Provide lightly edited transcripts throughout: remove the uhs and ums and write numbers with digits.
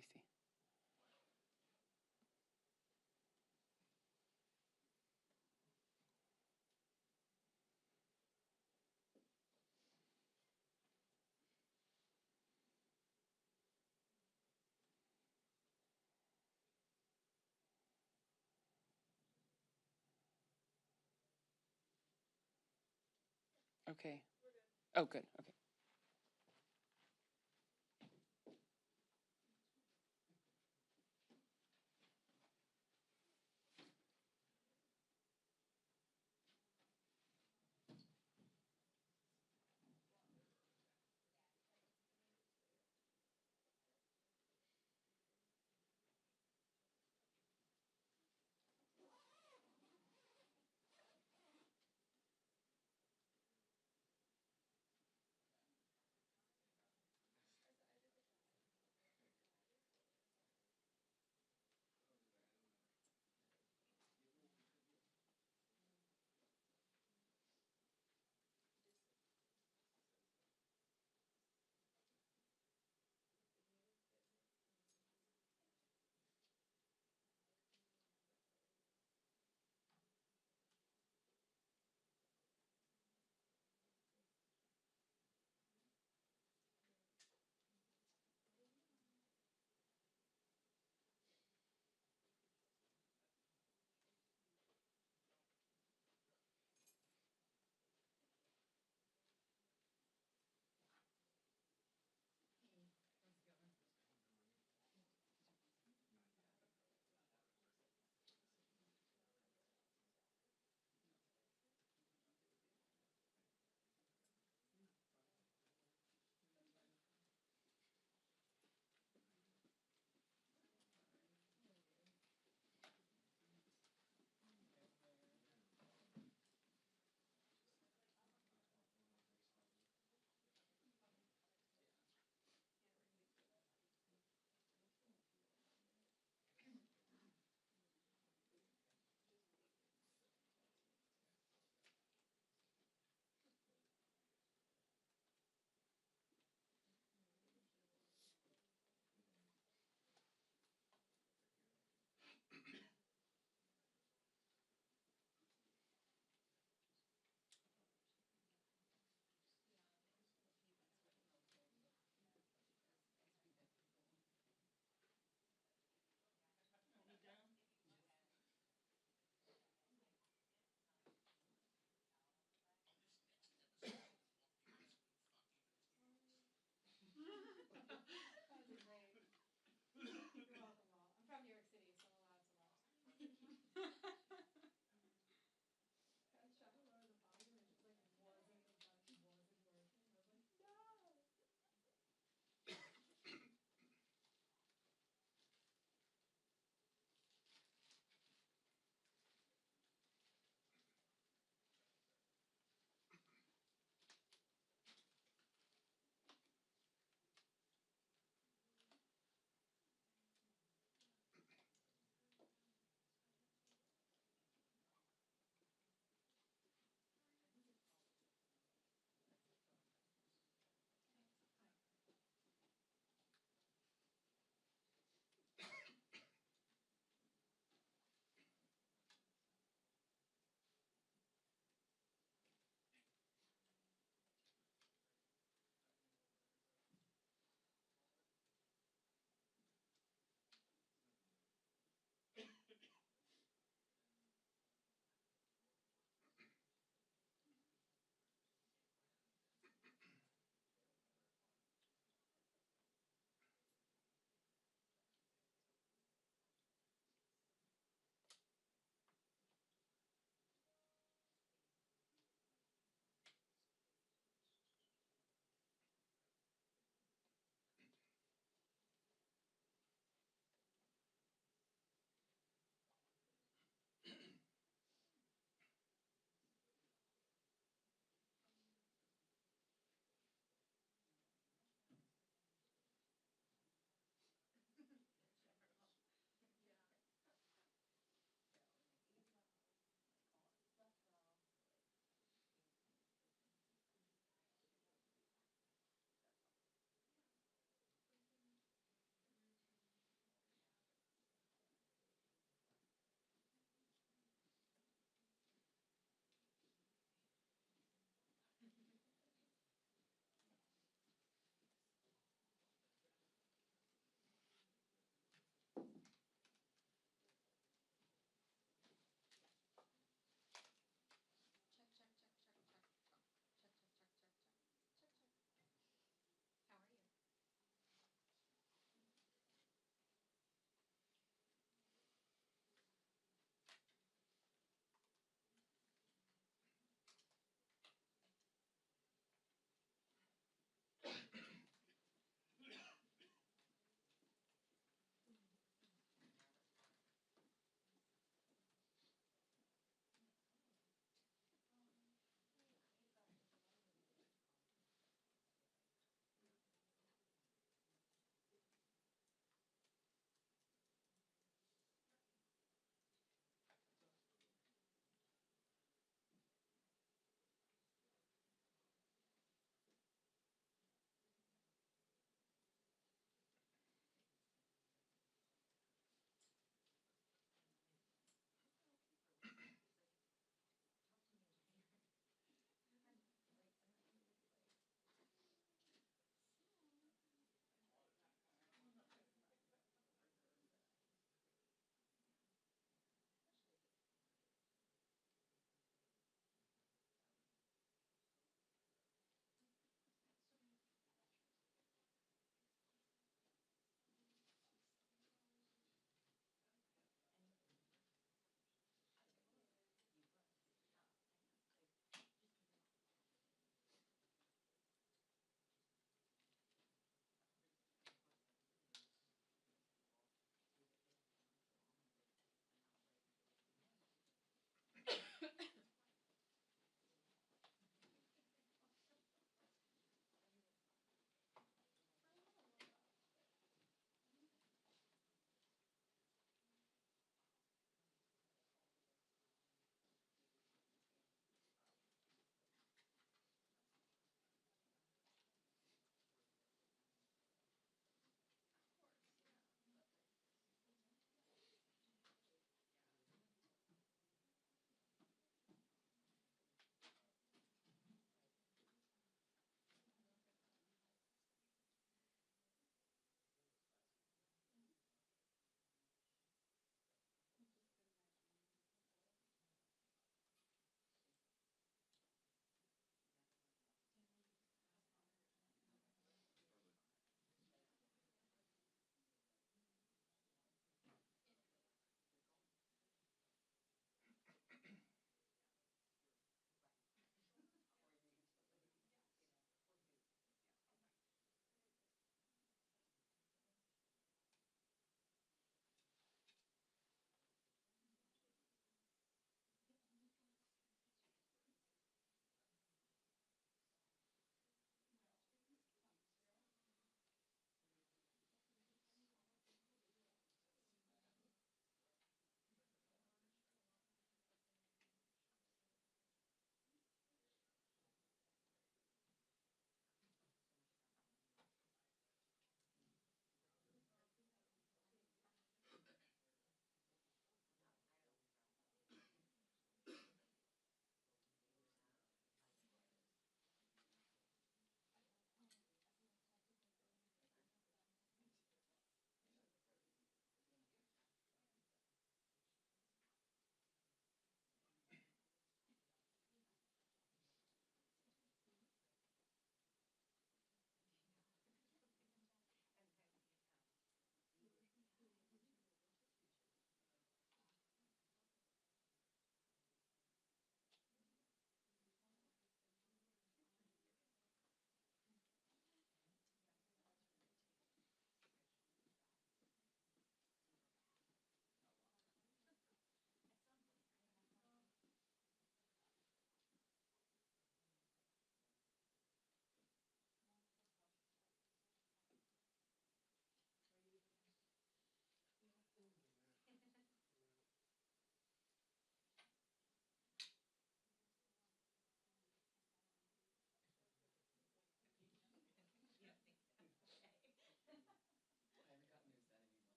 I see. Okay. Oh, good. Okay.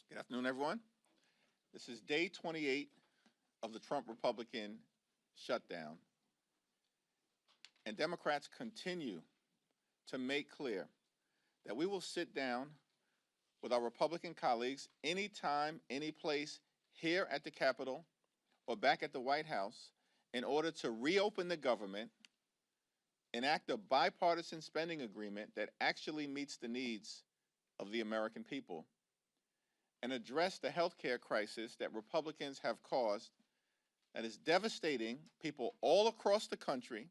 Good afternoon, everyone. This is day 28 of the Trump Republican shutdown. And Democrats continue to make clear that we will sit down with our Republican colleagues anytime, any place, here at the Capitol or back at the White House in order to reopen the government, enact a bipartisan spending agreement that actually meets the needs of the American people, and address the health care crisis that Republicans have caused that is devastating people all across the country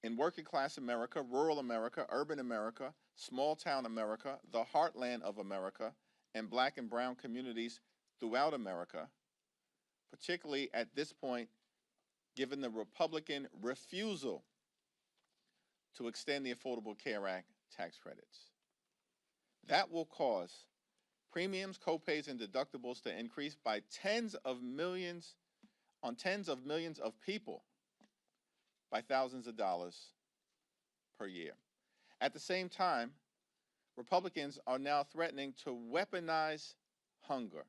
in working class America, rural America, urban America, small town America, the heartland of America, and black and brown communities throughout America, particularly at this point, given the Republican refusal to extend the Affordable Care Act tax credits. That will cause premiums, copays, and deductibles to increase by tens of millions of people by thousands of dollars per year. At the same time, Republicans are now threatening to weaponize hunger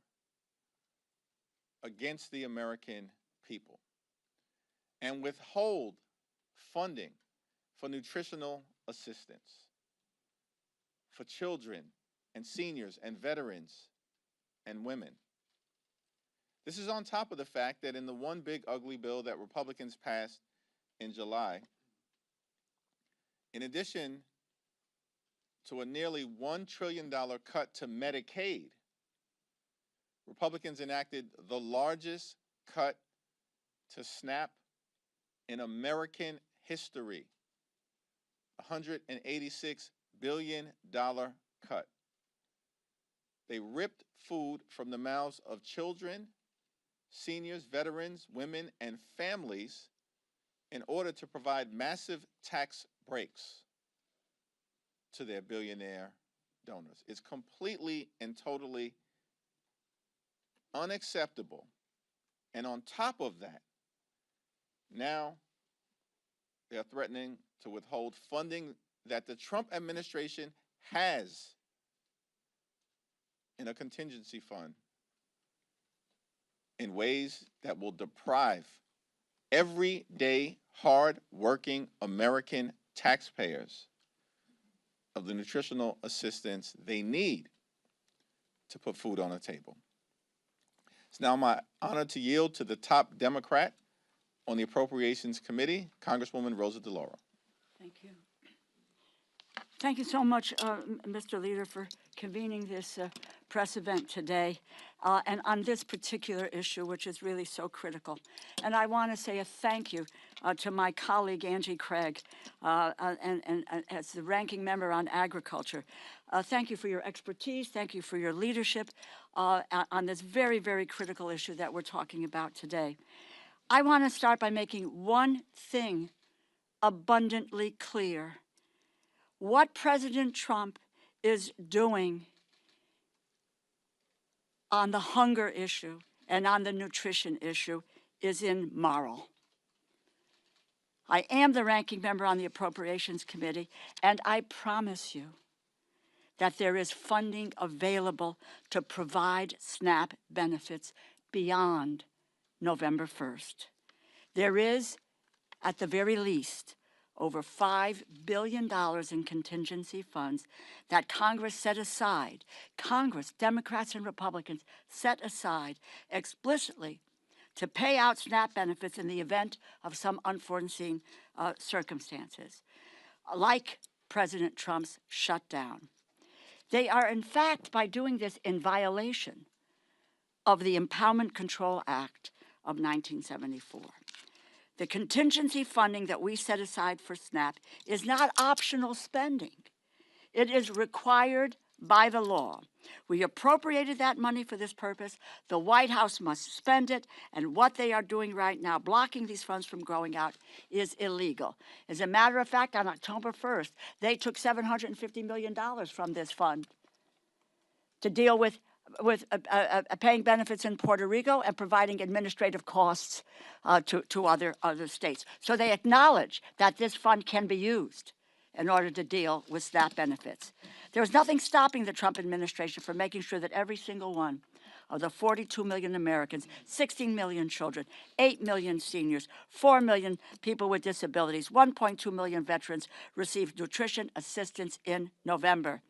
against the American people and withhold funding for nutritional assistance for children and seniors and veterans and women. This is on top of the fact that in the one big ugly bill that Republicans passed in July, in addition to a nearly $1 trillion cut to Medicaid, Republicans enacted the largest cut to SNAP in American history, $186 billion cut. They ripped food from the mouths of children, seniors, veterans, women, and families in order to provide massive tax breaks to their billionaire donors. It's completely and totally unacceptable. And on top of that, now they're threatening to withhold funding that the Trump administration has in a contingency fund in ways that will deprive everyday, hard-working American taxpayers of the nutritional assistance they need to put food on the table. It's now my honor to yield to the top Democrat on the Appropriations Committee, Congresswoman Rosa DeLauro. Thank you. Thank you so much, Mr. Leader, for convening this press event today and on this particular issue, which is really so critical. And I want to say a thank you to my colleague, Angie Craig, and as the ranking member on agriculture. Thank you for your expertise. Thank you for your leadership on this very, very critical issue that we're talking about today. I want to start by making one thing abundantly clear. What President Trump is doing on the hunger issue and on the nutrition issue is immoral. I am the ranking member on the Appropriations Committee, and I promise you that there is funding available to provide SNAP benefits beyond November 1st. There is, at the very least, over $5 billion in contingency funds that Congress set aside. Congress, Democrats and Republicans, set aside explicitly to pay out SNAP benefits in the event of some unforeseen circumstances, like President Trump's shutdown. They are, in fact, by doing this, in violation of the Empowerment Control Act of 1974. The contingency funding that we set aside for SNAP is not optional spending. It is required by the law. We appropriated that money for this purpose. The White House must spend it, and what they are doing right now, blocking these funds from going out, is illegal. As a matter of fact, on October 1st, they took $750 million from this fund to deal with paying benefits in Puerto Rico and providing administrative costs to other states. So they acknowledge that this fund can be used. in order to deal with SNAP benefits. There was nothing stopping the Trump administration from making sure that every single one of the 42 million Americans, 16 million children, 8 million seniors, 4 million people with disabilities, 1.2 million veterans received nutrition assistance in November.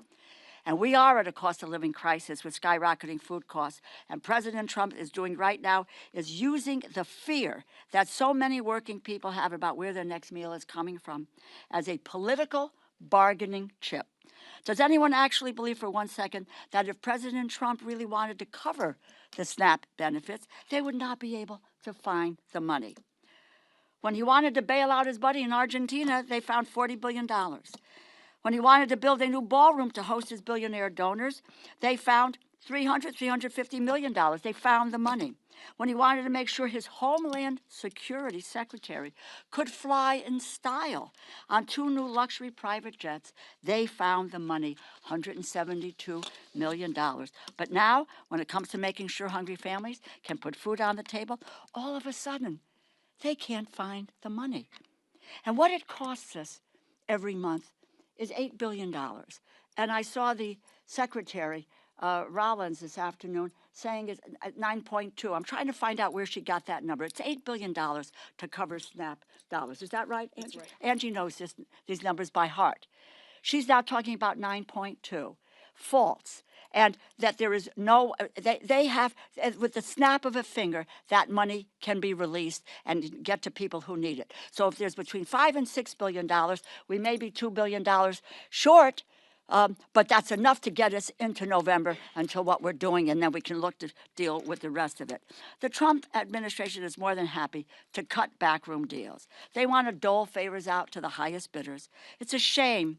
And we are at a cost of living crisis with skyrocketing food costs. And President Trump is doing right now is using the fear that so many working people have about where their next meal is coming from as a political bargaining chip. Does anyone actually believe for 1 second that if President Trump really wanted to cover the SNAP benefits, they would not be able to find the money? When he wanted to bail out his buddy in Argentina, they found $40 billion. When he wanted to build a new ballroom to host his billionaire donors, they found $350 million. They found the money. When he wanted to make sure his Homeland Security Secretary could fly in style on 2 new luxury private jets, they found the money, $172 million. But now, when it comes to making sure hungry families can put food on the table, all of a sudden, they can't find the money. And what it costs us every month is $8 billion. And I saw the Secretary, Rollins, this afternoon saying it's 9.2. I'm trying to find out where she got that number. It's $8 billion to cover SNAP dollars. Is that right, Angie? That's right. Angie knows these numbers by heart. She's now talking about 9.2. False. And that there is no, they have, with the snap of a finger, that money can be released and get to people who need it. So if there's between $5 and $6 billion, we may be $2 billion short, but that's enough to get us into November until what we're doing, and then we can look to deal with the rest of it. The Trump administration is more than happy to cut backroom deals. They want to dole favors out to the highest bidders. It's a shame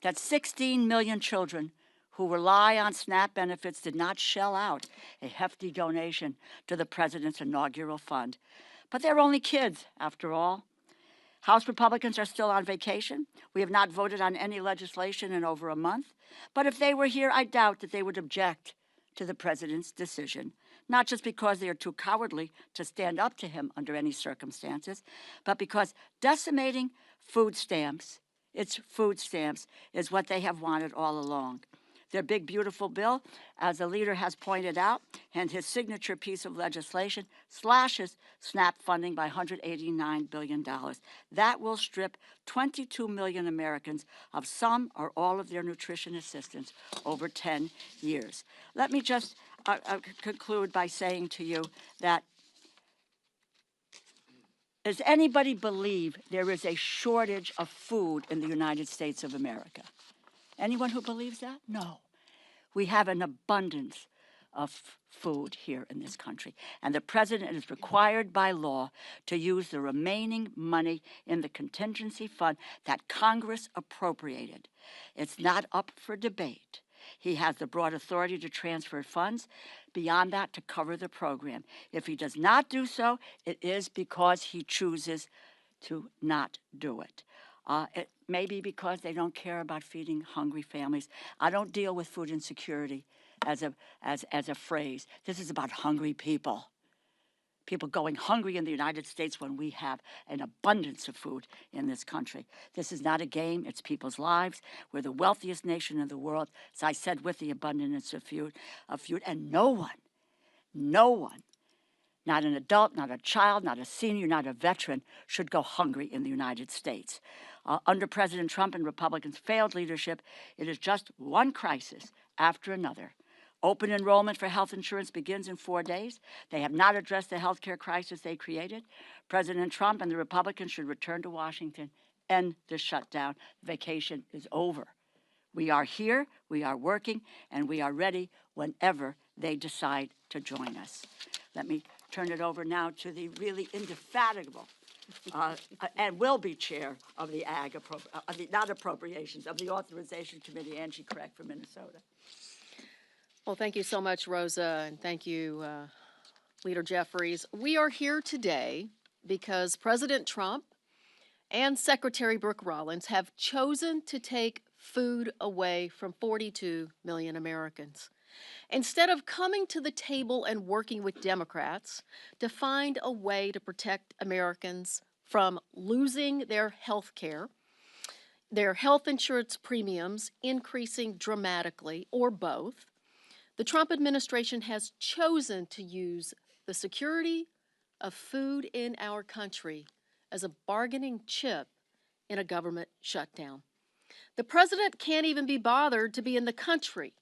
that 16 million children who rely on SNAP benefits did not shell out a hefty donation to the president's inaugural fund. But they're only kids, after all. House Republicans are still on vacation. We have not voted on any legislation in over a month. But if they were here, I doubt that they would object to the president's decision, not just because they are too cowardly to stand up to him under any circumstances, but because decimating food stamps, its food stamps, is what they have wanted all along. Their big, beautiful bill, as the leader has pointed out, and his signature piece of legislation, slashes SNAP funding by $189 billion. That will strip 22 million Americans of some or all of their nutrition assistance over 10 years. Let me just conclude by saying to you that does anybody believe there is a shortage of food in the United States of America? Anyone who believes that? No. We have an abundance of food here in this country. And the president is required by law to use the remaining money in the contingency fund that Congress appropriated. It's not up for debate. He has the broad authority to transfer funds beyond that to cover the program. If he does not do so, it is because he chooses to not do it. It may be because they don't care about feeding hungry families. I don't deal with food insecurity as a phrase. This is about hungry people. People going hungry in the United States when we have an abundance of food in this country. This is not a game, it's people's lives. We're the wealthiest nation in the world, as I said, with the abundance of food, and no one, not an adult, not a child, not a senior, not a veteran, should go hungry in the United States. Under President Trump and Republicans' failed leadership, it is just one crisis after another. Open enrollment for health insurance begins in 4 days. They have not addressed the health care crisis they created. President Trump and the Republicans should return to Washington, end the shutdown. Vacation is over. We are here, we are working, and we are ready whenever they decide to join us. Let me turn it over now to the really indefatigable and will be chair of the not appropriations, of the Authorization Committee, Angie Craig from Minnesota. Well, thank you so much, Rosa, and thank you, Leader Jeffries. We are here today because President Trump and Secretary Brooke Rollins have chosen to take food away from 42 million Americans. Instead of coming to the table and working with Democrats to find a way to protect Americans from losing their health care, their health insurance premiums increasing dramatically, or both, the Trump administration has chosen to use the security of food in our country as a bargaining chip in a government shutdown. The president can't even be bothered to be in the country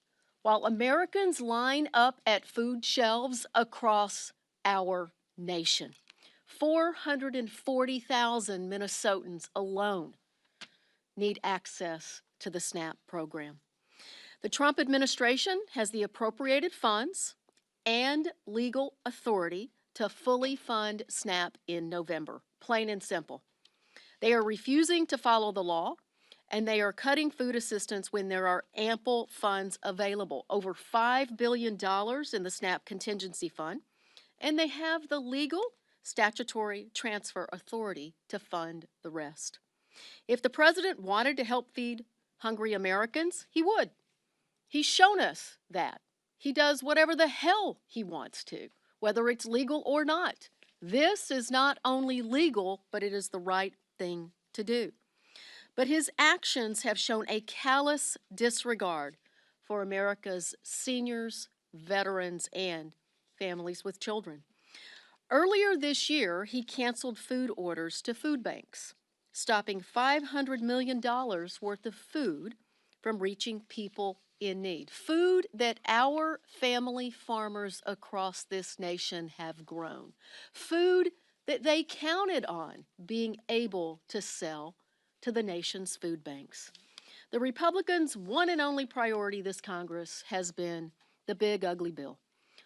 while Americans line up at food shelves across our nation. 440,000 Minnesotans alone need access to the SNAP program. The Trump administration has the appropriated funds and legal authority to fully fund SNAP in November, plain and simple. They are refusing to follow the law, and they are cutting food assistance when there are ample funds available, over $5 billion in the SNAP contingency fund, and they have the legal statutory transfer authority to fund the rest. If the president wanted to help feed hungry Americans, he would. He's shown us that. He does whatever the hell he wants to, whether it's legal or not. This is not only legal, but it is the right thing to do. But his actions have shown a callous disregard for America's seniors, veterans, and families with children. Earlier this year, he canceled food orders to food banks, stopping $500 million worth of food from reaching people in need. Food that our family farmers across this nation have grown. Food that they counted on being able to sell to the nation's food banks. The Republicans' one and only priority this Congress has been the big ugly bill,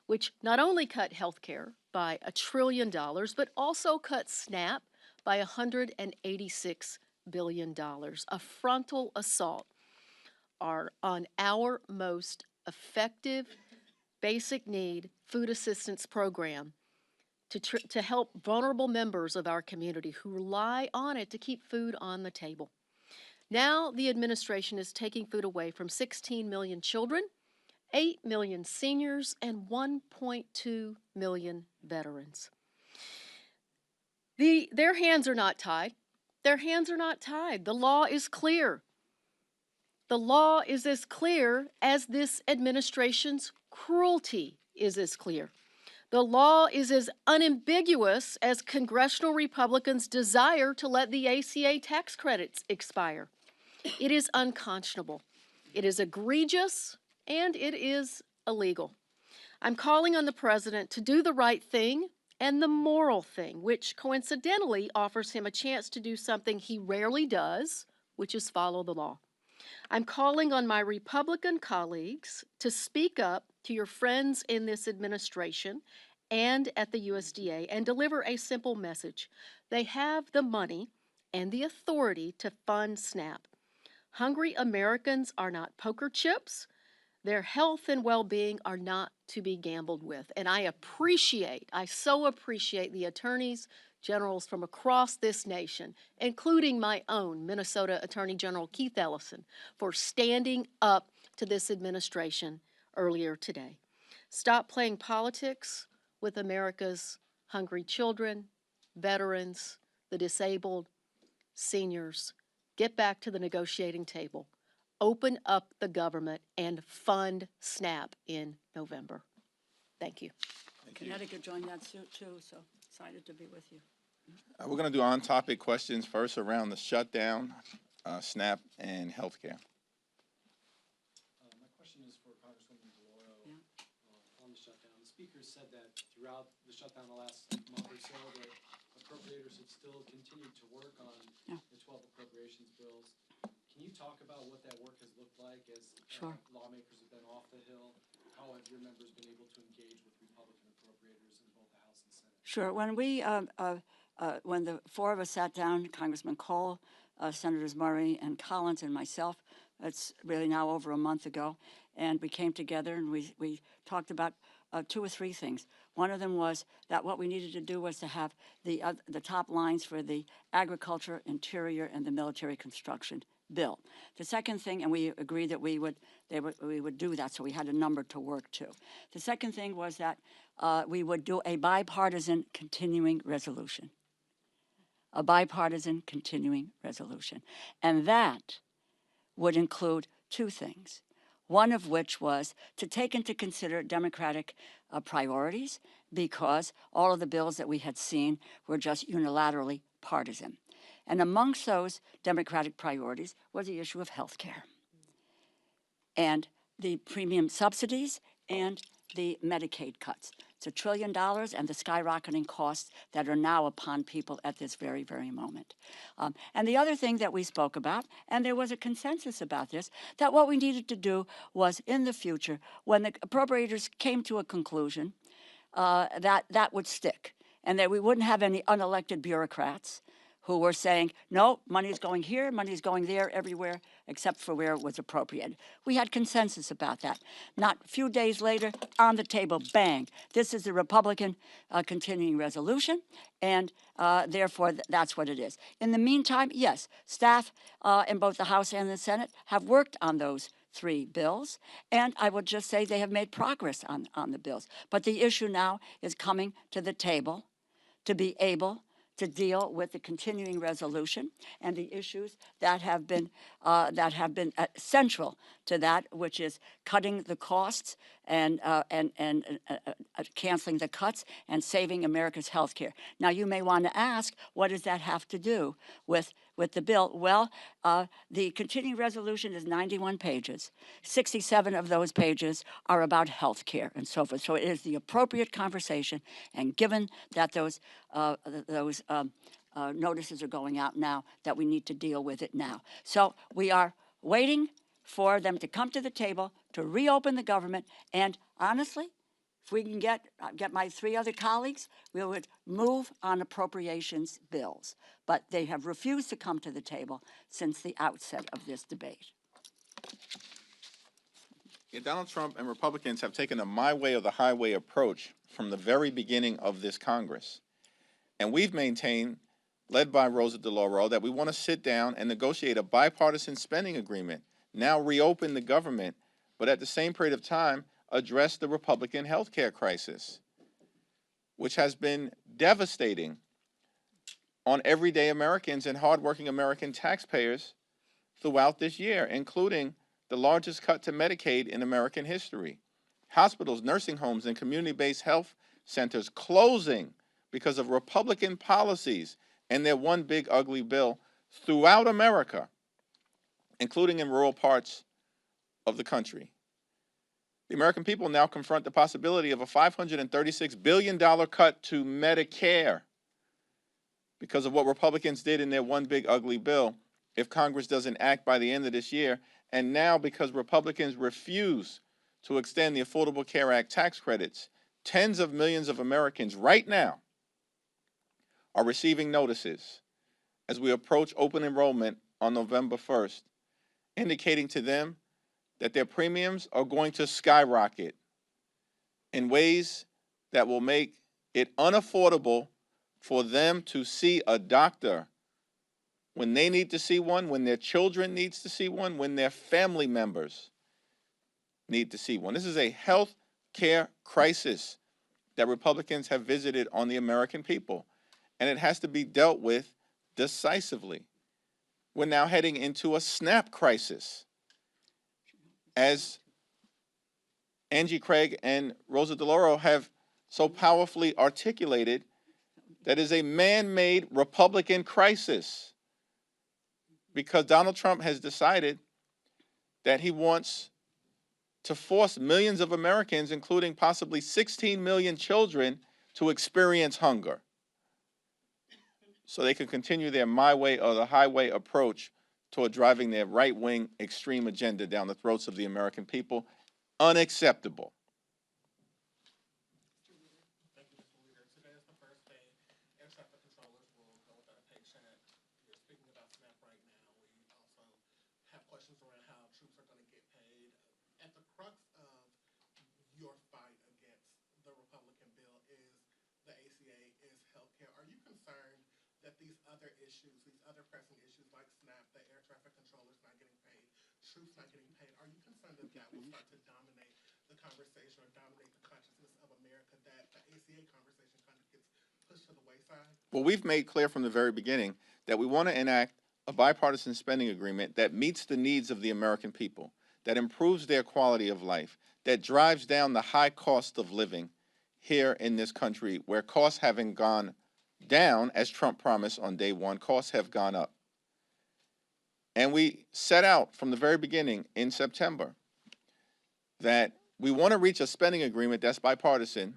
which not only cut health care by $1 trillion, but also cut SNAP by $186 billion, a frontal assault on our most effective basic need food assistance program to help vulnerable members of our community who rely on it to keep food on the table. Now the administration is taking food away from 16 million children, 8 million seniors, and 1.2 million veterans. Their hands are not tied. Their hands are not tied. The law is clear. The law is as clear as this administration's cruelty is as clear. The law is as unambiguous as congressional Republicans' desire to let the ACA tax credits expire. It is unconscionable. It is egregious, and it is illegal. I'm calling on the president to do the right thing and the moral thing, which coincidentally offers him a chance to do something he rarely does, which is follow the law. I'm calling on my Republican colleagues to speak up to your friends in this administration and at the USDA and deliver a simple message. They have the money and the authority to fund SNAP. Hungry Americans are not poker chips. Their health and well-being are not to be gambled with. And I so appreciate the attorneys generals from across this nation, including my own Minnesota Attorney General Keith Ellison, for standing up to this administration earlier today. Stop playing politics with America's hungry children, veterans, the disabled, seniors. Get back to the negotiating table. Open up the government and fund SNAP in November. Thank you. Connecticut joined that suit too, so excited to be with you. We're going to do on-topic questions first around the shutdown, SNAP, and healthcare. My question is for Congresswoman Valoro on the shutdown. The speaker said that throughout the shutdown the last month or so that appropriators have still continued to work on the 12 appropriations bills. Can you talk about what that work has looked like as lawmakers have been off the Hill? How have your members been able to engage with Republican appropriators in both the House and Senate? Sure. When the four of us sat down, Congressman Cole, Senators Murray and Collins and myself, it's really now over a month ago, and we came together and we talked about 2 or 3 things. One of them was that what we needed to do was to have the top lines for the agriculture, interior, and the military construction bill. The second thing, and we agreed that we would do that, so we had a number to work to. The second thing was that we would do a bipartisan continuing resolution. a bipartisan continuing resolution. And that would include two things. One of which was to take into consider Democratic priorities, because all of the bills that we had seen were just unilaterally partisan. And amongst those Democratic priorities was the issue of health care and the premium subsidies and the Medicaid cuts. It's $1 trillion and the skyrocketing costs that are now upon people at this very, very moment. And the other thing that we spoke about, and there was a consensus about this, that what we needed to do was in the future, when the appropriators came to a conclusion, that would stick, and that we wouldn't have any unelected bureaucrats who were saying, no, money's going here, money's going there, everywhere, except for where it was appropriate. We had consensus about that. Not a few days later, on the table, bang. This is the Republican continuing resolution, and therefore that's what it is. In the meantime, yes, staff in both the House and the Senate have worked on those 3 bills, and I would just say they have made progress on the bills. But the issue now is coming to the table to be able to deal with the continuing resolution and the issues that have been central to that, which is cutting the costs and canceling the cuts and saving America's health care. Now, you may want to ask, what does that have to do with the bill? Well, the continuing resolution is 91 pages. 67 of those pages are about health care and so forth. So it is the appropriate conversation, and given that those notices are going out now, that we need to deal with it now. So we are waiting for them to come to the table to reopen the government, and honestly, if we can get my 3 other colleagues, we would move on appropriations bills. But they have refused to come to the table since the outset of this debate. Yeah, Donald Trump and Republicans have taken a my way or the highway approach from the very beginning of this Congress. And we've maintained, led by Rosa DeLauro, that we want to sit down and negotiate a bipartisan spending agreement, now reopen the government, but at the same period of time, address the Republican health care crisis, which has been devastating on everyday Americans and hardworking American taxpayers throughout this year, including the largest cut to Medicaid in American history. Hospitals, nursing homes, and community-based health centers closing because of Republican policies and their one big ugly bill throughout America, including in rural parts of the country. The American people now confront the possibility of a $536 billion cut to Medicare because of what Republicans did in their one big ugly bill if Congress doesn't act by the end of this year, and now because Republicans refuse to extend the Affordable Care Act tax credits. Tens of millions of Americans right now are receiving notices as we approach open enrollment on November 1st, indicating to them that their premiums are going to skyrocket in ways that will make it unaffordable for them to see a doctor when they need to see one, when their children need to see one, when their family members need to see one. This is a health care crisis that Republicans have visited on the American people, and it has to be dealt with decisively. We're now heading into a SNAP crisis, as Angie Craig and Rosa DeLauro have so powerfully articulated. That is a man-made Republican crisis, because Donald Trump has decided that he wants to force millions of Americans, including possibly 16 million children, to experience hunger so they can continue their my way or the highway approach toward driving their right-wing extreme agenda down the throats of the American people. Unacceptable. Thank you, Mr. Leader. Today is the first day air traffic controllers will go without a paycheck. You're speaking about SNAP right now. We also have questions around how troops are going to get paid. At the crux of your fight against the Republican bill is the ACA, is healthcare. Are you concerned that these other issues, these other pressing issues like SNAP, the air traffic controllers not getting paid, troops not getting paid, are you concerned that that will start to dominate the conversation or dominate the consciousness of America, that the ACA conversation kind of gets pushed to to the wayside? Well, we've made clear from the very beginning that we want to enact a bipartisan spending agreement that meets the needs of the American people, that improves their quality of life, that drives down the high cost of living here in this country, where costs haven't gone down, as Trump promised on day one, costs have gone up. And we set out from the very beginning in September that we want to reach a spending agreement that's bipartisan,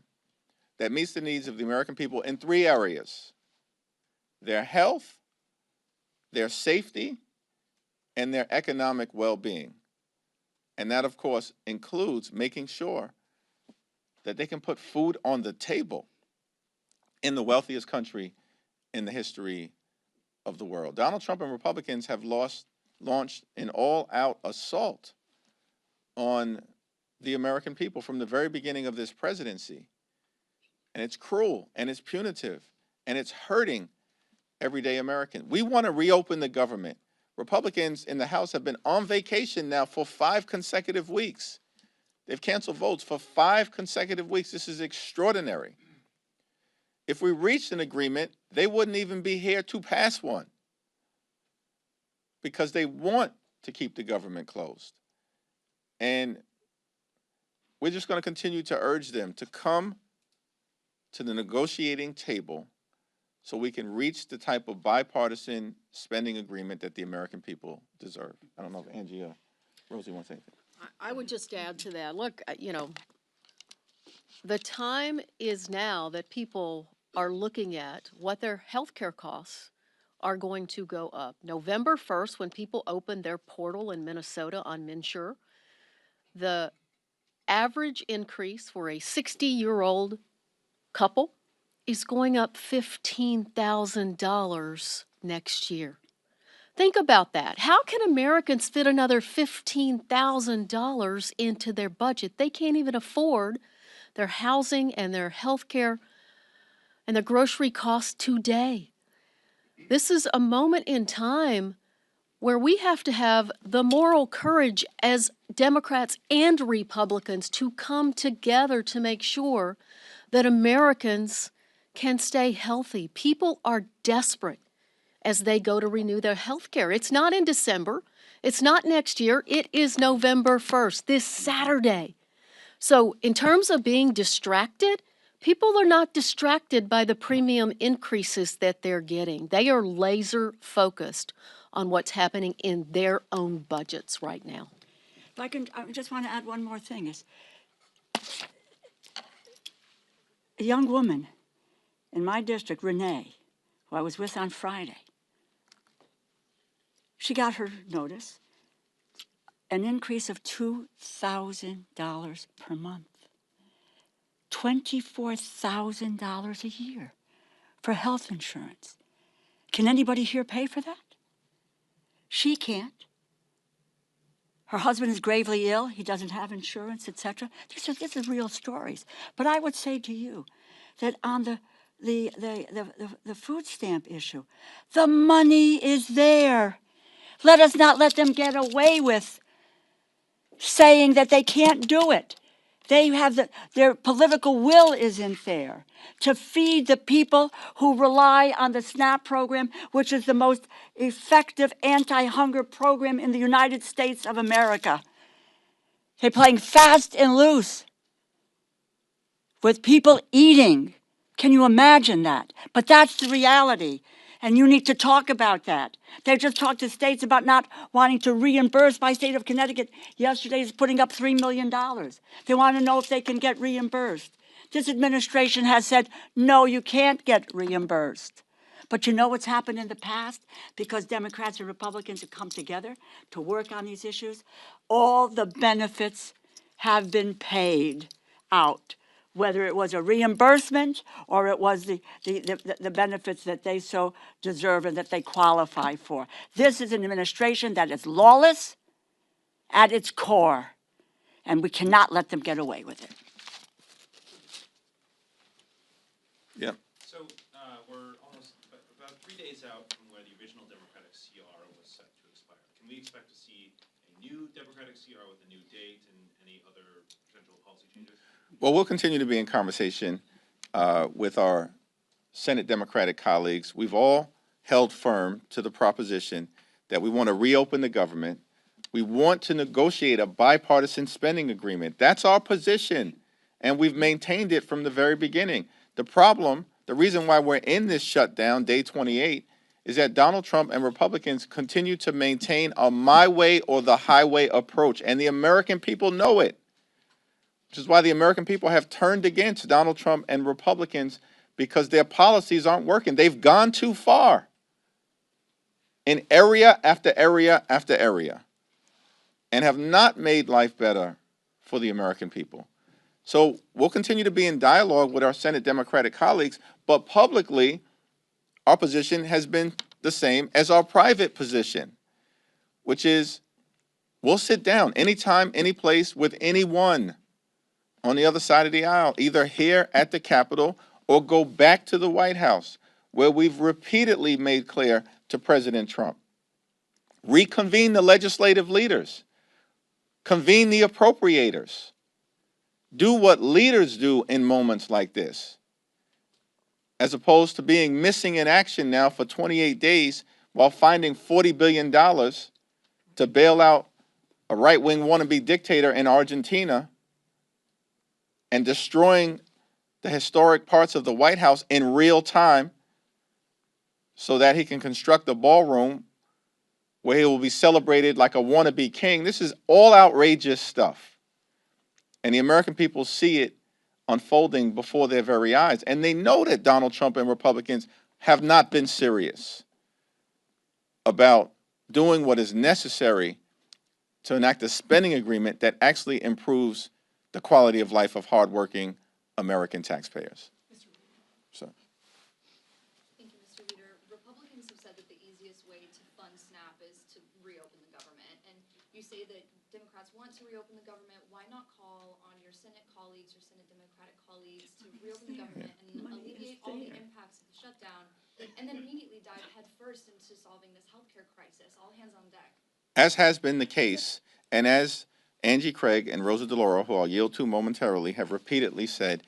that meets the needs of the American people in 3 areas: their health, their safety, and their economic well-being. And that, of course, includes making sure that they can put food on the table in the wealthiest country in the history of the world. Donald Trump and Republicans have launched an all-out assault on the American people from the very beginning of this presidency. And it's cruel, and it's punitive, and it's hurting everyday American. We want to reopen the government. Republicans in the House have been on vacation now for 5 consecutive weeks. They've canceled votes for 5 consecutive weeks. This is extraordinary. If we reached an agreement, they wouldn't even be here to pass one, because they want to keep the government closed. And we're just going to continue to urge them to come to the negotiating table so we can reach the type of bipartisan spending agreement that the American people deserve. I don't know if Angie or Rosie wants anything. I would just add to that. Look, the time is now that people are looking at what their healthcare costs are going to go up. November 1st, when people open their portal in Minnesota on MNsure, the average increase for a 60-year-old couple is going up $15,000 next year. Think about that. How can Americans fit another $15,000 into their budget? They can't even afford their housing and their health care and their grocery costs today. This is a moment in time where we have to have the moral courage as Democrats and Republicans to come together to make sure that Americans can stay healthy. People are desperate as they go to renew their health care. It's not in December. It's not next year. It is November 1st, this Saturday. So in terms of being distracted, people are not distracted by the premium increases that they're getting. They are laser focused on what's happening in their own budgets right now. If I just want to add one more thing. Is a young woman in my district, Renee, who I was with on Friday, she got her notice, an increase of $2,000 per month, $24,000 a year for health insurance. Can anybody here pay for that? She can't. Her husband is gravely ill. He doesn't have insurance, etc. These are real stories. But I would say to you that on the food stamp issue, the money is there. Let us not let them get away with saying that they can't do it. They have their political will isn't there to feed the people who rely on the SNAP program, which is the most effective anti-hunger program in the United States of America. They're playing fast and loose with people eating. Can you imagine that? But that's the reality. And you need to talk about that. They just talked to states about not wanting to reimburse. My state of Connecticut yesterday is putting up $3 million. They want to know if they can get reimbursed. This administration has said, no, you can't get reimbursed. But you know what's happened in the past? Because Democrats and Republicans have come together to work on these issues, all the benefits have been paid out, whether it was a reimbursement or it was the benefits that they so deserve and that they qualify for. This is an administration that is lawless at its core, and we cannot let them get away with it. Yep. So we're almost about 3 days out from where the original Democratic CR was set to expire. Can we expect to see a new Democratic CR with a new date and any other potential policy changes? Well, we'll continue to be in conversation with our Senate Democratic colleagues, we've all held firm to the proposition that we want to reopen the government. We want to negotiate a bipartisan spending agreement. That's our position, and we've maintained it from the very beginning. The problem, the reason why we're in this shutdown, day 28, is that Donald Trump and Republicans continue to maintain a my way or the highway approach, and the American people know it, which is why the American people have turned against Donald Trump and Republicans, because their policies aren't working. They've gone too far in area after area after area and have not made life better for the American people. So we'll continue to be in dialogue with our Senate Democratic colleagues, but publicly, our position has been the same as our private position, which is we'll sit down anytime, any place with anyone on the other side of the aisle, either here at the Capitol or go back to the White House, where we've repeatedly made clear to President Trump, reconvene the legislative leaders, convene the appropriators, do what leaders do in moments like this, as opposed to being missing in action now for 28 days while finding $40 billion to bail out a right-wing wannabe dictator in Argentina and destroying the historic parts of the White House in real time so that he can construct a ballroom where he will be celebrated like a wannabe king. This is all outrageous stuff. And the American people see it unfolding before their very eyes. And they know that Donald Trump and Republicans have not been serious about doing what is necessary to enact a spending agreement that actually improves the quality of life of hardworking American taxpayers. So. Thank you, Mr. Leader. Republicans have said that the easiest way to fund SNAP is to reopen the government. And you say that Democrats want to reopen the government. Why not call on your Senate colleagues, your Senate Democratic colleagues, to reopen the government and alleviate all the impacts of the shutdown, and then immediately dive headfirst into solving this healthcare crisis? All hands on deck. As has been the case, and as Angie Craig and Rosa DeLauro, who I'll yield to momentarily, have repeatedly said,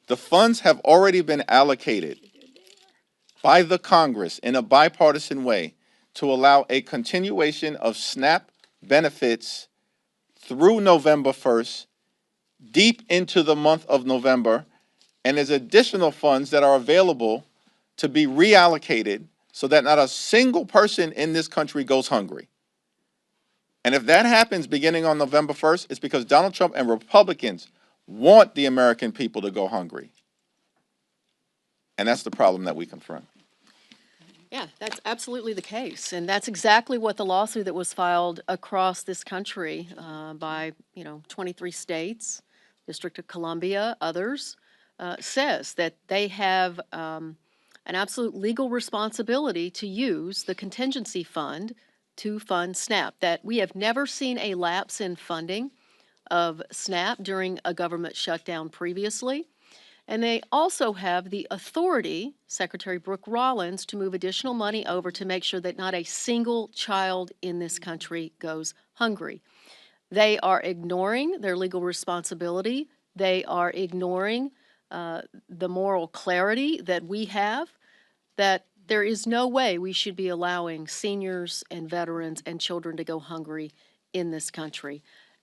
the funds have already been allocated by the Congress in a bipartisan way to allow a continuation of SNAP benefits through November 1st, deep into the month of November, and there's additional funds that are available to be reallocated so that not a single person in this country goes hungry. And if that happens beginning on November 1st, it's because Donald Trump and Republicans want the American people to go hungry. And that's the problem that we confront. Yeah, that's absolutely the case. And that's exactly what the lawsuit that was filed across this country by, 23 states, District of Columbia, others, says that they have an absolute legal responsibility to use the contingency fund to fund SNAP, that we have never seen a lapse in funding of SNAP during a government shutdown previously. And they also have the authority, Secretary Brooke Rollins, to move additional money over to make sure that not a single child in this country goes hungry. They are ignoring their legal responsibility. They are ignoring the moral clarity that we have, that there is no way we should be allowing seniors and veterans and children to go hungry in this country.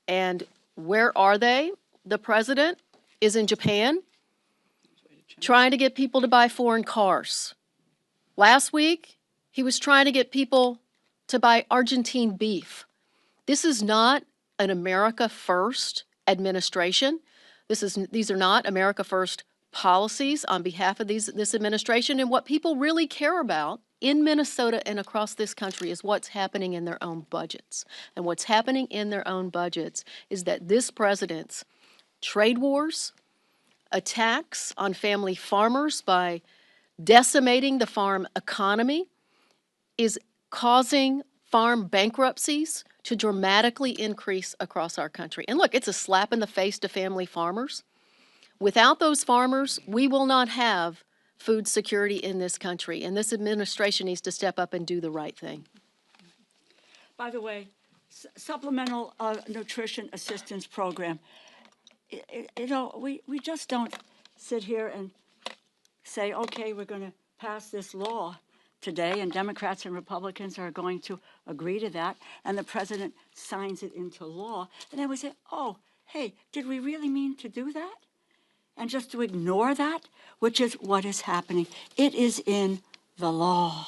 And where are they? The president is in Japan trying to get people to buy foreign cars. Last week, he was trying to get people to buy Argentine beef. This is not an America First administration. These are not America First policies on behalf of this administration. And what people really care about in Minnesota and across this country is what's happening in their own budgets. And what's happening in their own budgets is that this president's trade wars, attacks on family farmers by decimating the farm economy, is causing farm bankruptcies to dramatically increase across our country. And look, it's a slap in the face to family farmers. Without those farmers, we will not have food security in this country, and this administration needs to step up and do the right thing. By the way, supplemental nutrition assistance program. We just don't sit here and say, okay, we're going to pass this law today, and Democrats and Republicans are going to agree to that, and the president signs it into law, and then we say, oh, hey, did we really mean to do that? And just to ignore that, which is what is happening. It is in the law.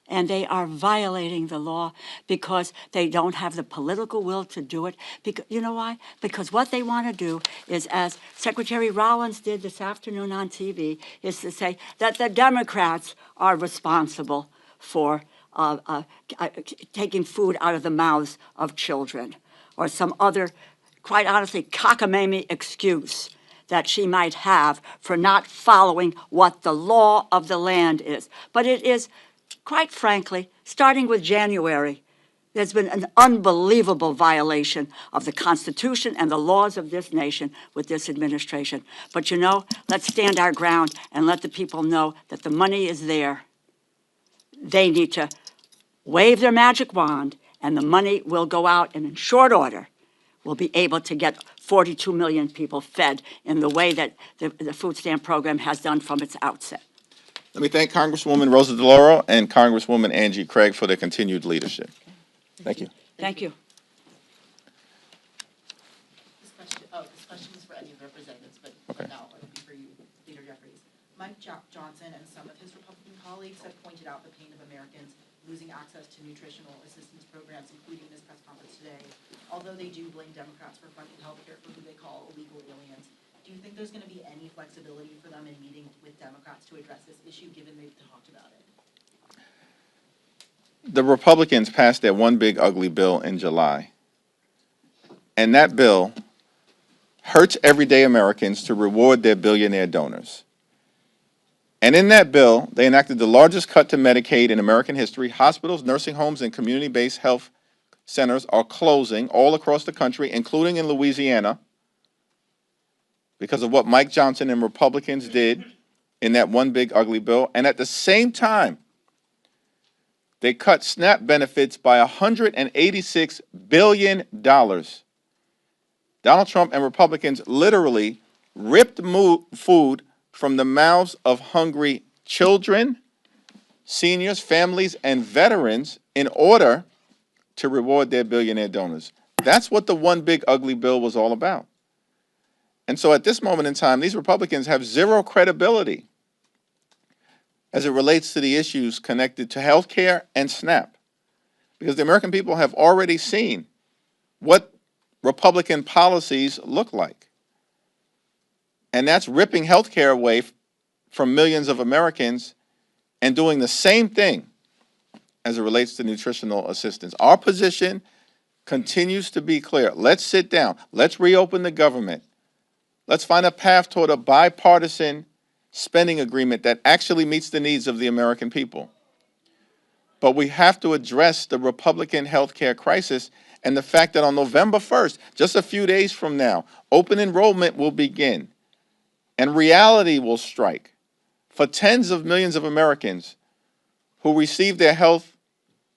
And they are violating the law because they don't have the political will to do it. Because, you know why? Because what they want to do is, as Secretary Rollins did this afternoon on TV, is to say that the Democrats are responsible for taking food out of the mouths of children, or some other, quite honestly, cockamamie excuse that she might have for not following what the law of the land is. But it is, quite frankly, starting with January, there's been an unbelievable violation of the Constitution and the laws of this nation with this administration. But you know, let's stand our ground and let the people know that the money is there. They need to wave their magic wand, and the money will go out, and in short order, we'll be able to get 42 million people fed in the way that the food stamp program has done from its outset. Let me thank Congresswoman Rosa DeLauro and Congresswoman Angie Craig for their continued leadership. Thank you. Thank you. This question is for any of the representatives, but now it'll be for you, Leader Jeffries. Mike Johnson and some of his Republican colleagues have pointed out the pain of Americans losing access to nutritional assistance programs, including this press conference today, although they do blame Democrats for funding health care for who they call illegal aliens. Do you think there's going to be any flexibility for them in meeting with Democrats to address this issue, given they've talked about it? The Republicans passed that one big ugly bill in July, and that bill hurts everyday Americans to reward their billionaire donors. And in that bill, they enacted the largest cut to Medicaid in American history. Hospitals, nursing homes, and community-based health centers are closing all across the country, including in Louisiana, because of what Mike Johnson and Republicans did in that one big ugly bill. And at the same time, they cut SNAP benefits by $186 billion. Donald Trump and Republicans literally ripped food from the mouths of hungry children, seniors, families, and veterans in order to reward their billionaire donors. That's what the one big ugly bill was all about. And so at this moment in time, these Republicans have zero credibility as it relates to the issues connected to health care and SNAP, because the American people have already seen what Republican policies look like. And that's ripping health care away from millions of Americans and doing the same thing as it relates to nutritional assistance. Our position continues to be clear. Let's sit down. Let's reopen the government. Let's find a path toward a bipartisan spending agreement that actually meets the needs of the American people. But we have to address the Republican health care crisis and the fact that on November 1st, just a few days from now, open enrollment will begin and reality will strike for tens of millions of Americans who receive their health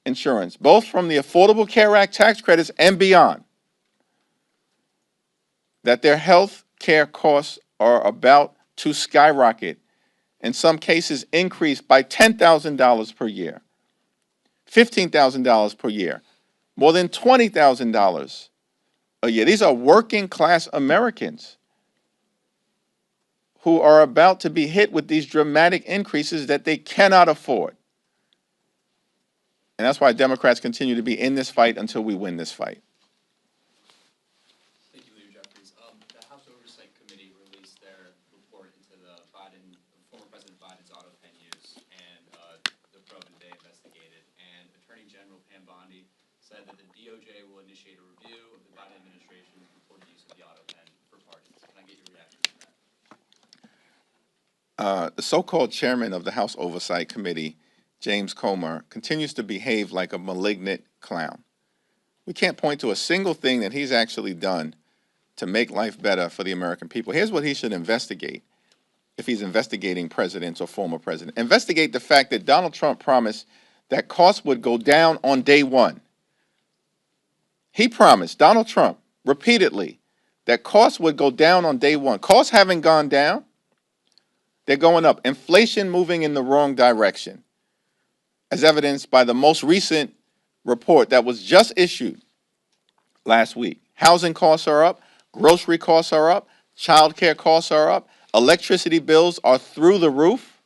insurance, both from the Affordable Care Act tax credits and beyond, that their health care costs are about to skyrocket, in some cases increase by $10,000 per year, $15,000 per year, more than $20,000 a year. These are working class Americans who are about to be hit with these dramatic increases that they cannot afford. And that's why Democrats continue to be in this fight until we win this fight. Thank you, Leader Jeffries. The House Oversight Committee released their report into the former President Biden's auto pen use, and the probe that they investigated. And Attorney General Pam Bondi said that the DOJ will initiate a review of the Biden administration's reported use of the auto pen for pardons. Can I get your reaction to that? The so-called chairman of the House Oversight Committee, James Comer, continues to behave like a malignant clown. We can't point to a single thing that he's actually done to make life better for the American people. Here's what he should investigate if he's investigating presidents or former presidents. Investigate the fact that Donald Trump promised that costs would go down on day one. He promised, Donald Trump, repeatedly, that costs would go down on day one. Costs haven't gone down. they're going up. Inflation moving in the wrong direction, as evidenced by the most recent report that was just issued last week. Housing costs are up, grocery costs are up, childcare costs are up, electricity bills are through the roof.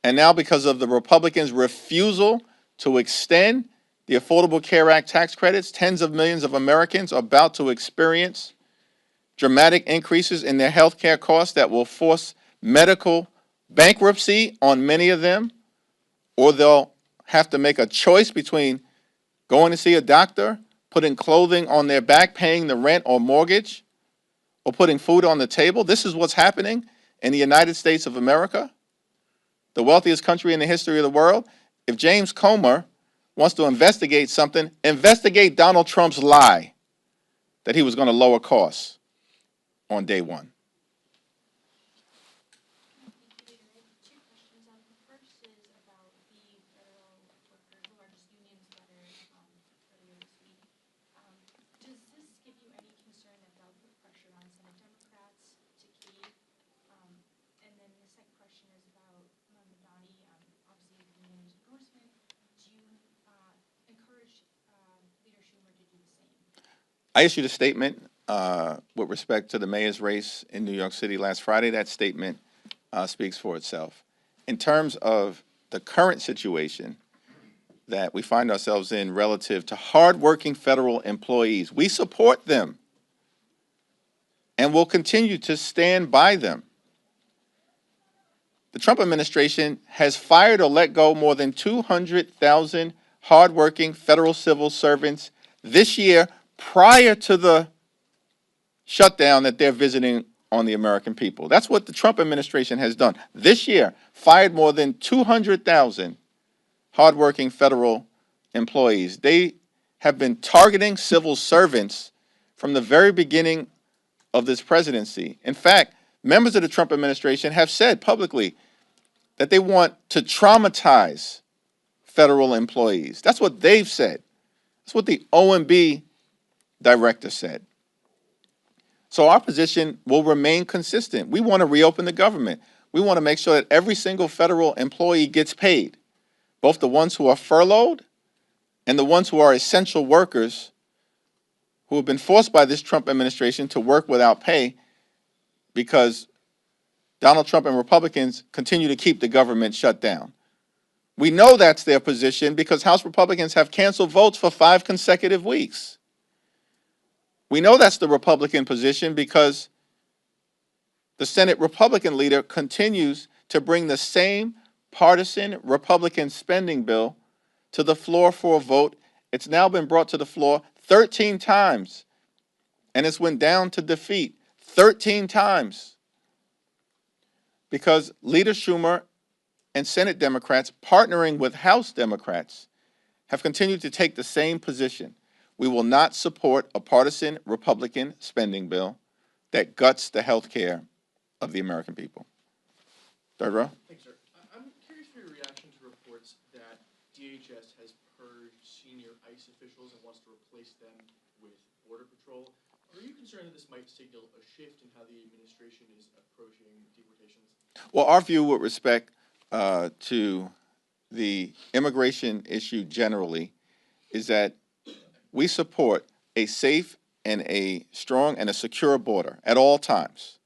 And now, because of the Republicans' refusal to extend the Affordable Care Act tax credits, tens of millions of Americans are about to experience dramatic increases in their health care costs that will force medical bankruptcy on many of them, or they'll have to make a choice between going to see a doctor, putting clothing on their back, paying the rent or mortgage, or putting food on the table. This is what's happening in the United States of America, the wealthiest country in the history of the world. If James Comer wants to investigate something, investigate Donald Trump's lie that he was going to lower costs on day one. Two questions. The first is about the federal workers, the largest unions that are earlier this week. Does this give you any concern that they'll put pressure on Senate Democrats to cave? And then the second question is about Mamdani. Obviously, the union's endorsement. Do you encourage Leader Schumer to do the same? I issued a statement with respect to the mayor's race in New York City last Friday. That statement speaks for itself. In terms of the current situation that we find ourselves in relative to hardworking federal employees, we support them and will continue to stand by them. The Trump administration has fired or let go more than 200,000 hardworking federal civil servants this year prior to the shutdown that they're visiting on the American people. That's what the Trump administration has done. This year, fired more than 200,000 hardworking federal employees. They have been targeting civil servants from the very beginning of this presidency. In fact, members of the Trump administration have said publicly that they want to traumatize federal employees. That's what they've said. That's what the OMB director said. So our position will remain consistent. We want to reopen the government. We want to make sure that every single federal employee gets paid, both the ones who are furloughed and the ones who are essential workers who have been forced by this Trump administration to work without pay because Donald Trump and Republicans continue to keep the government shut down. We know that's their position because House Republicans have canceled votes for 5 consecutive weeks. We know that's the Republican position because the Senate Republican leader continues to bring the same partisan Republican spending bill to the floor for a vote. It's now been brought to the floor 13 times, and it's went down to defeat 13 times because Leader Schumer and Senate Democrats, partnering with House Democrats, have continued to take the same position. We will not support a partisan Republican spending bill that guts the health care of the American people. Third row. Thanks, sir. I'm curious for your reaction to reports that DHS has purged senior ICE officials and wants to replace them with Border Patrol. Are you concerned that this might signal a shift in how the administration is approaching deportations? Well, our view with respect to the immigration issue generally is that we support a safe and a strong and a secure border at all times.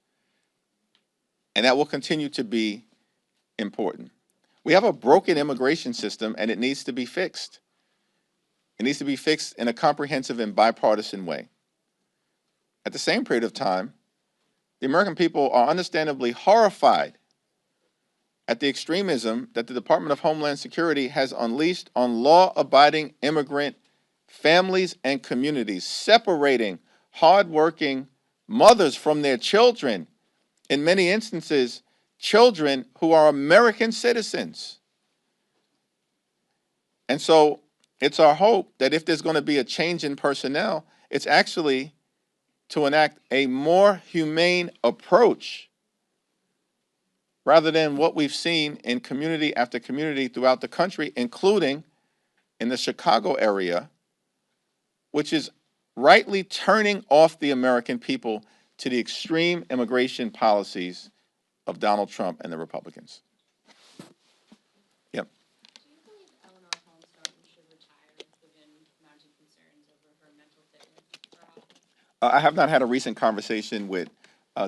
And that will continue to be important. We have a broken immigration system and it needs to be fixed. It needs to be fixed in a comprehensive and bipartisan way. At the same period of time, the American people are understandably horrified at the extremism that the Department of Homeland Security has unleashed on law-abiding immigrant families and communities, separating hardworking mothers from their children, in many instances, children who are American citizens. And so it's our hope that if there's going to be a change in personnel, it's actually to enact a more humane approach rather than what we've seen in community after community throughout the country, including in the Chicago area, which is rightly turning off the American people to the extreme immigration policies of Donald Trump and the Republicans. Yep. Do you believe Eleanor Holmes Norton should retire given mounting concerns over her mental fitness for office? I have not had a recent conversation with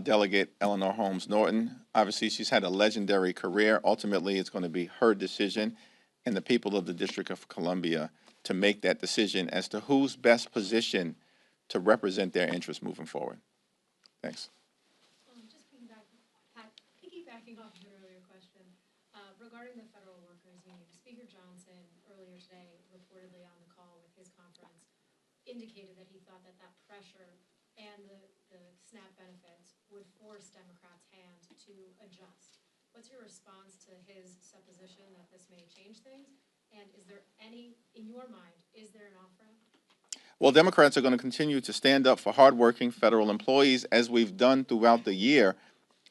Delegate Eleanor Holmes Norton. Obviously, she's had a legendary career. Ultimately, it's going to be her decision and the people of the District of Columbia to make that decision as to who's best positioned to represent their interests moving forward. Thanks. Just piggybacking off of an earlier question, regarding the federal workers union, Speaker Johnson earlier today, reportedly on the call with his conference, indicated that he thought that that pressure and the SNAP benefits would force Democrats' hand to adjust. What's your response to his supposition that this may change things? And is there any, in your mind, is there an off-ramp? Well, Democrats are going to continue to stand up for hardworking federal employees, as we've done throughout the year,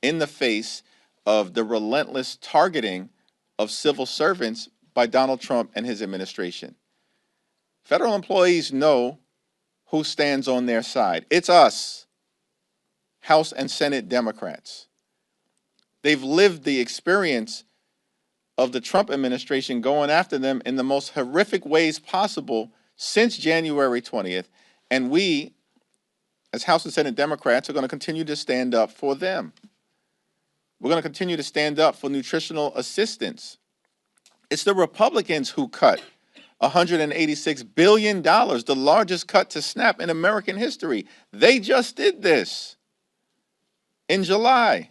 in the face of the relentless targeting of civil servants by Donald Trump and his administration. Federal employees know who stands on their side. It's us, House and Senate Democrats. They've lived the experience of the Trump administration going after them in the most horrific ways possible since January 20th, and we, as House and Senate Democrats, are going to continue to stand up for them. We're going to continue to stand up for nutritional assistance. It's the Republicans who cut $186 billion, the largest cut to SNAP in American history. They just did this in July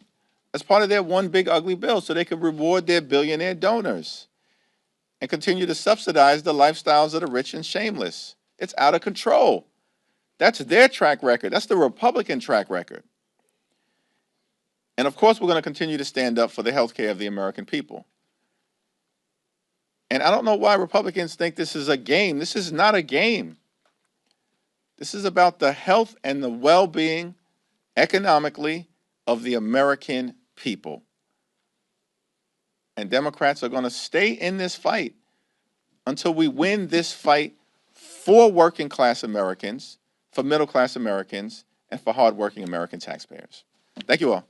as part of their one big ugly bill so they could reward their billionaire donors and continue to subsidize the lifestyles of the rich and shameless. It's out of control. That's their track record. That's the Republican track record. And of course, we're going to continue to stand up for the health care of the American people. And I don't know why Republicans think this is a game. This is not a game. This is about the health and the well-being economically of the American people. And Democrats are going to stay in this fight until we win this fight for working class Americans, for middle class Americans, and for hardworking American taxpayers. Thank you all.